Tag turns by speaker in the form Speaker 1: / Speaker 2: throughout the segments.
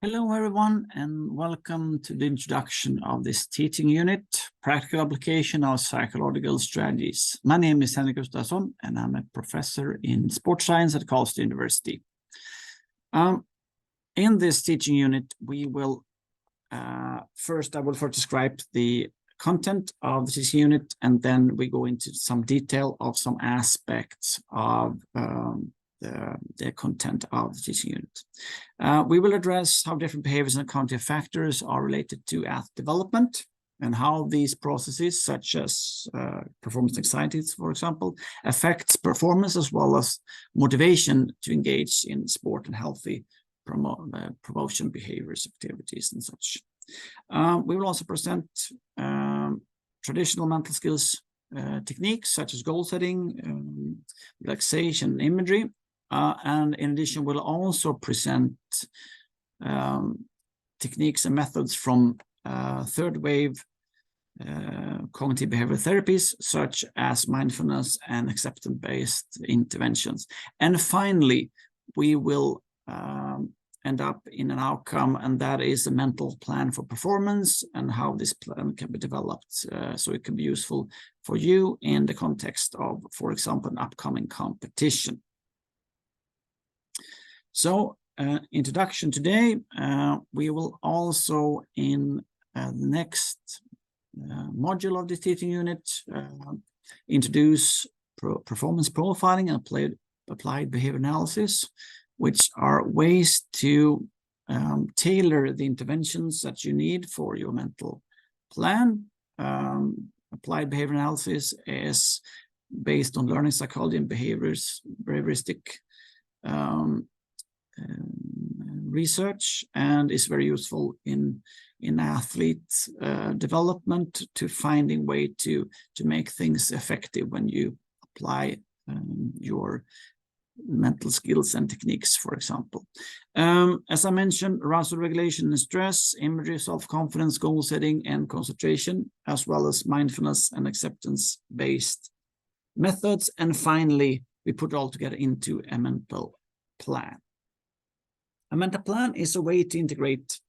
Speaker 1: Hello, everyone, and welcome to the introduction of this teaching unit, Practical Application of Psychological Strategies. My name is Henrik Gustafsson, and I'm a professor in sports science at Karlstad University. In this teaching unit, we will first describe the content of this unit, and then we go into some detail of some aspects of the content of the teaching unit. We will address how different behaviors and cognitive factors are related to athlete development and how these processes, such as performance anxiety, for example, affects performance as well as motivation to engage in sport and healthy promotion behaviors, activities, and such. We will also present traditional mental skills techniques such as goal setting, relaxation, and imagery. And in addition, we'll also present techniques and methods from third wave cognitive behavioral therapies, such as mindfulness and acceptance-based interventions. And finally, we will end up in an outcome, and that is a mental plan for performance and how this plan can be developed so it can be useful for you in the context of, for example, an upcoming competition. So, introduction today, we will also in the next module of the teaching unit introduce performance profiling and applied behavior analysis, which are ways to tailor the interventions that you need for your mental plan. Applied behavior analysis is based on learning psychology and behavioristic research, and is very useful in athlete development to finding way to make things effective when you apply your mental skills and techniques, for example. As I mentioned, arousal regulation and stress, imagery, self-confidence, goal setting, and concentration, as well as mindfulness and acceptance-based methods. And finally, we put it all together into a mental plan. A mental plan is a way to integrate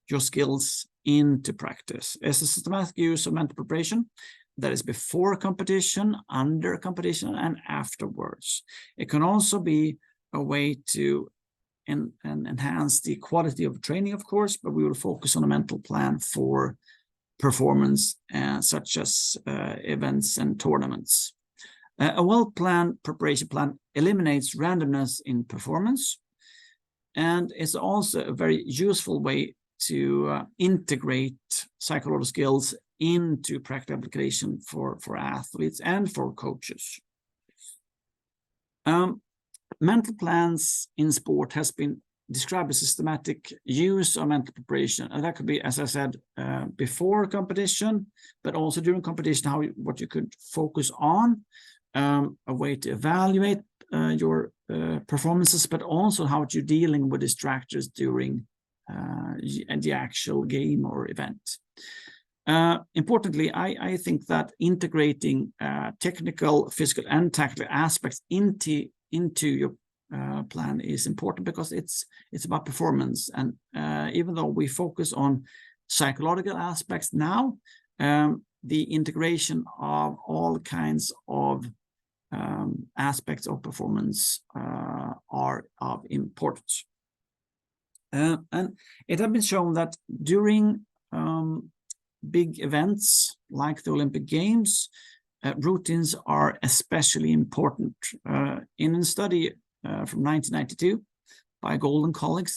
Speaker 1: your skills into practice. It's a systematic use of mental preparation that is before competition, under competition, and afterwards. It can also be a way to enhance the quality of training, of course, but we will focus on a mental plan for performance, such as events and tournaments. A well-planned preparation plan eliminates randomness in performance, and it's also a very useful way to integrate psychological skills into practical application for athletes and for coaches. Mental plans in sport has been described as systematic use of mental preparation, and that could be, as I said, before competition, but also during competition, what you could focus on, a way to evaluate your performances, but also how you're dealing with distractors during the actual game or event. Importantly, I think that integrating technical, physical, and tactical aspects into your plan is important, because it's about performance. And even though we focus on psychological aspects now, the integration of all kinds of aspects of performance are of importance. And it has been shown that during big events like the Olympic Games, routines are especially important. In a study from 1992 by Golden colleagues,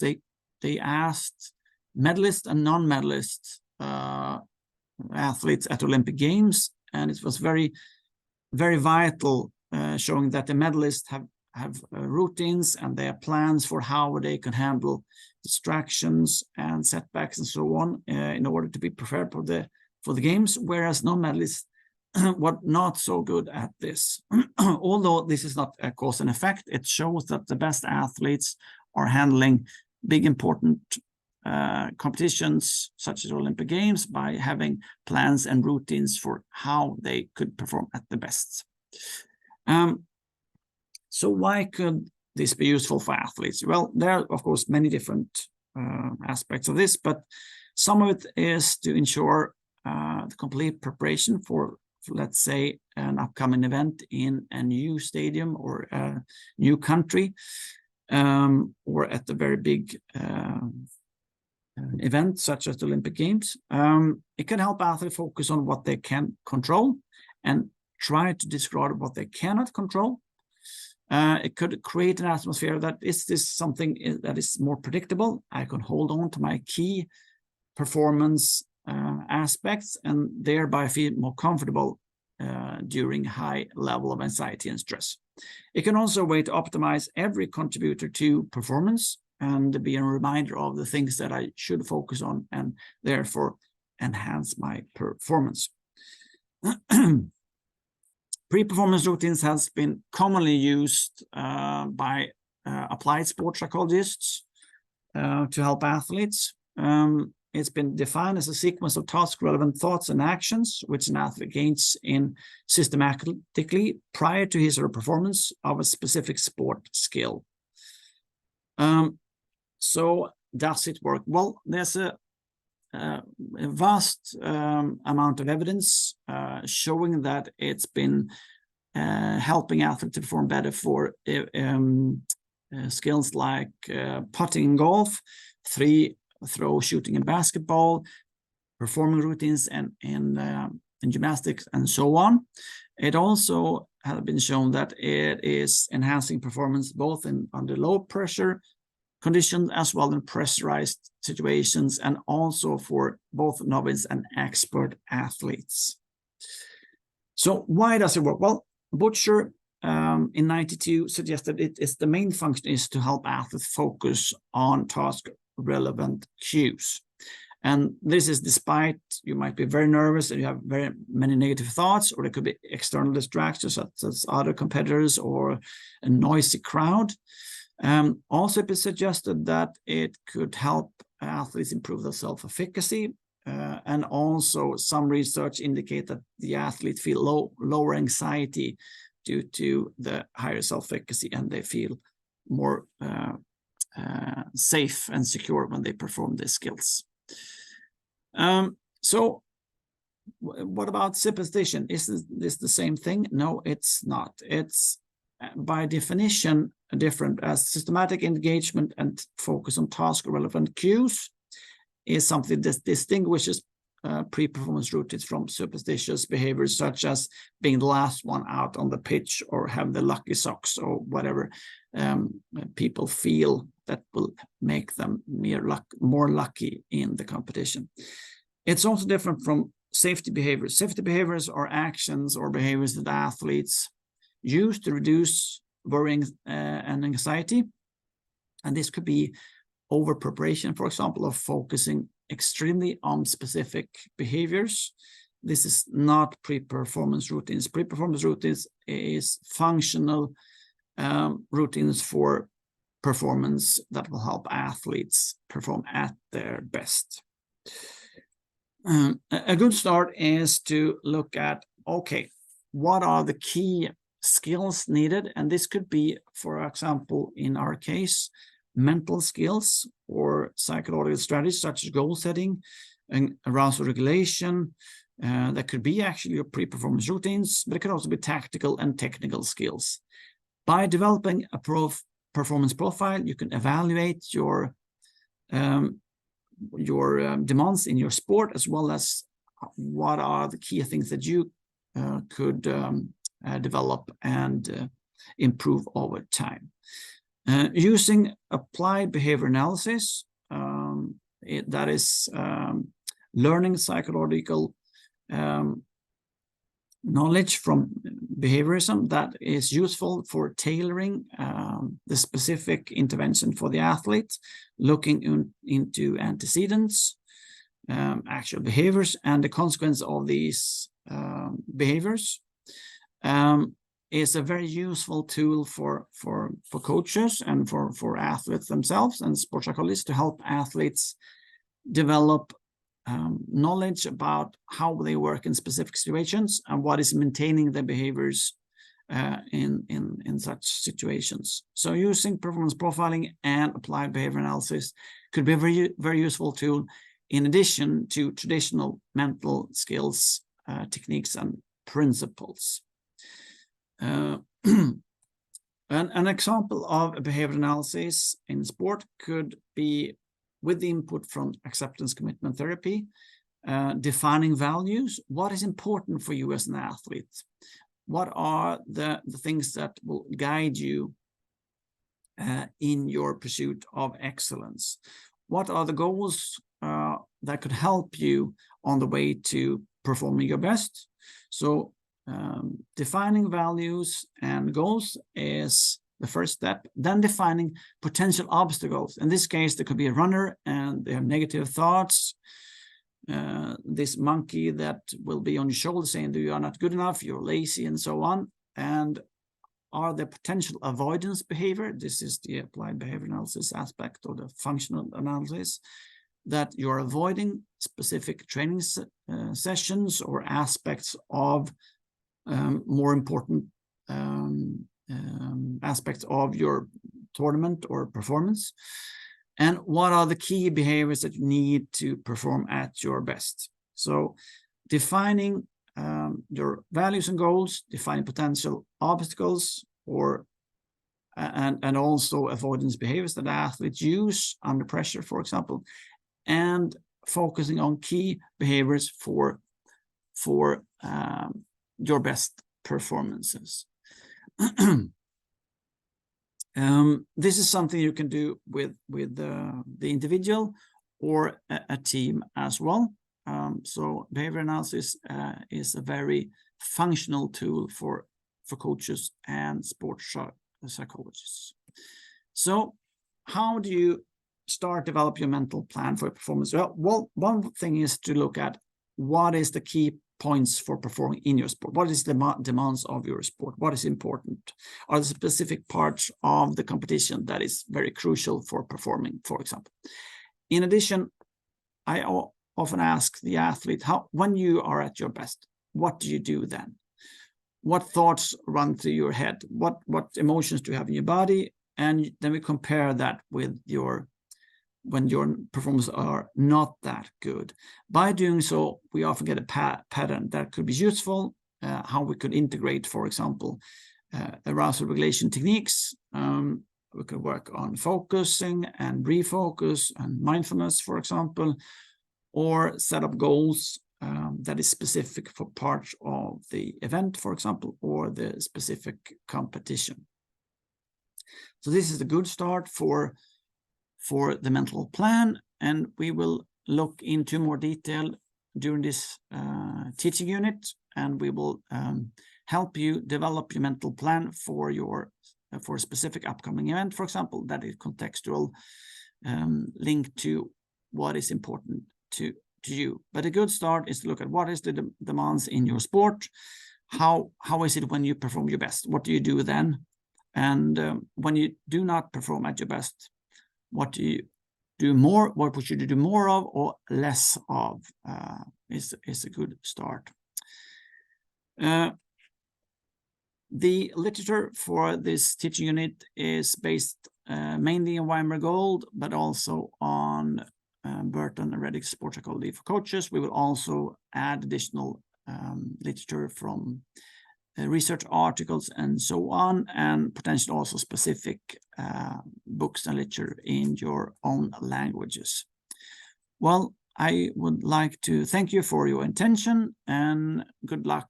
Speaker 1: they asked medalist and non-medalist athletes at Olympic Games, and it was very, very vital, showing that the medalists have routines and their plans for how they can handle distractions and setbacks and so on in order to be prepared for the games, whereas non-medalists were not so good at this. Although this is not a cause and effect, it shows that the best athletes are handling big important competitions such as Olympic Games by having plans and routines for how they could perform at the best. So why could this be useful for athletes? Well, there are, of course, many different aspects of this, but some of it is to ensure the complete preparation for, let's say, an upcoming event in a new stadium or a new country, or at the very big event such as the Olympic Games. It can help athletes focus on what they can control and try to discard what they cannot control. It could create an atmosphere that is this something that is more predictable. I can hold on to my key performance aspects and thereby feel more comfortable during high level of anxiety and stress. It can also a way to optimize every contributor to performance and be a reminder of the things that I should focus on and therefore enhance my performance. Pre-performance routines has been commonly used by applied sports psychologists to help athletes. It's been defined as a sequence of task-relevant thoughts and actions which an athlete gains in systematically prior to his or her performance of a specific sport skill. So does it work? Well, there's a vast amount of evidence showing that it's been helping athletes to perform better for skills like putting in golf, throw shooting in basketball, performing routines and in gymnastics and so on. It also has been shown that it is enhancing performance both under low pressure conditions as well in pressurized situations, and also for both novice and expert athletes. So why does it work? Well, Butcher in '92 suggested the main function is to help athletes focus on task relevant cues. And this is despite you might be very nervous and you have very many negative thoughts, or there could be external distractions such as other competitors or a noisy crowd. Also, it is suggested that it could help athletes improve their self-efficacy. And also some research indicate that the athletes feel lower anxiety due to the higher self-efficacy, and they feel more safe and secure when they perform these skills. So what about superstition? Is this the same thing? No, it's not. It's by definition different, as systematic engagement and focus on task relevant cues is something that distinguishes pre-performance routines from superstitious behaviors such as being the last one out on the pitch or have the lucky socks or whatever people feel that will make them more lucky in the competition. It's also different from safety behaviors. Safety behaviors are actions or behaviors that athletes use to reduce worrying and anxiety. And this could be over preparation, for example, of focusing extremely on specific behaviors. This is not pre-performance routines. Pre-performance routines is functional routines for performance that will help athletes perform at their best. A good start is to look at, okay, what are the key skills needed? And this could be, for example, in our case, mental skills or psychological strategies such as goal setting and arousal regulation. That could be actually your pre-performance routines, but it could also be tactical and technical skills. By developing a performance profile, you can evaluate your demands in your sport, as well as what are the key things that you could develop and improve over time. Using applied behavior analysis, that is learning psychological knowledge from behaviorism that is useful for tailoring the specific intervention for the athlete, looking into antecedents, actual behaviors, and the consequence of these behaviors. Is a very useful tool for coaches and for athletes themselves and sports psychologists to help athletes develop knowledge about how they work in specific situations and what is maintaining their behaviors in such situations. So using performance profiling and applied behavior analysis could be a very useful tool in addition to traditional mental skills, techniques, and principles. An example of a behavior analysis in sport could be with the input from acceptance commitment therapy, defining values. What is important for you as an athlete? What are the things that will guide you in your pursuit of excellence? What are the goals that could help you on the way to performing your best? So defining values and goals is the first step. Then defining potential obstacles. In this case, there could be a runner and they have negative thoughts. This monkey that will be on your shoulder saying, you are not good enough, you're lazy, and so on. And are there potential avoidance behavior? This is the applied behavior analysis aspect or the functional analysis, that you're avoiding specific training sessions or aspects of more important aspects of your tournament or performance. And what are the key behaviors that you need to perform at your best? So defining your values and goals, defining potential obstacles, or and also avoidance behaviors that athletes use under pressure, for example, and focusing on key behaviors for your best performances. This is something you can do with the individual or a team as well. So behavior analysis is a very functional tool for coaches and sports psychologists. So how do you start develop your mental plan for performance? Well, one thing is to look at what is the key points for performing in your sport. What is the demands of your sport? What is important? Are there specific parts of the competition that is very crucial for performing, for example? In addition, I often ask the athlete, when you are at your best, what do you do then? What thoughts run through your head? What emotions do you have in your body? And then we compare that with when your performances are not that good. By doing so, we often get a pattern that could be useful, how we could integrate, for example, arousal regulation techniques. We could work on focusing and refocus and mindfulness, for example, or set up goals that is specific for parts of the event, for example, or the specific competition. So this is a good start for the mental plan, and we will look into more detail during this teaching unit, and we will help you develop your mental plan for a specific upcoming event, for example, that is contextual, linked to what is important to you. But a good start is to look at what is the demands in your sport. How is it when you perform your best? What do you do then? And when you do not perform at your best, what do you do more? What should you do more of or less of? Is a good start. The literature for this teaching unit is based mainly on Weimer-Gold, but also on Burton and Reddick's Sports Psychology for Coaches. We will also add additional literature from research articles and so on, and potentially also specific books and literature in your own languages. Well, I would like to thank you for your attention and good luck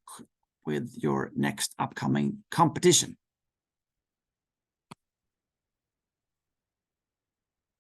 Speaker 1: with your next upcoming competition.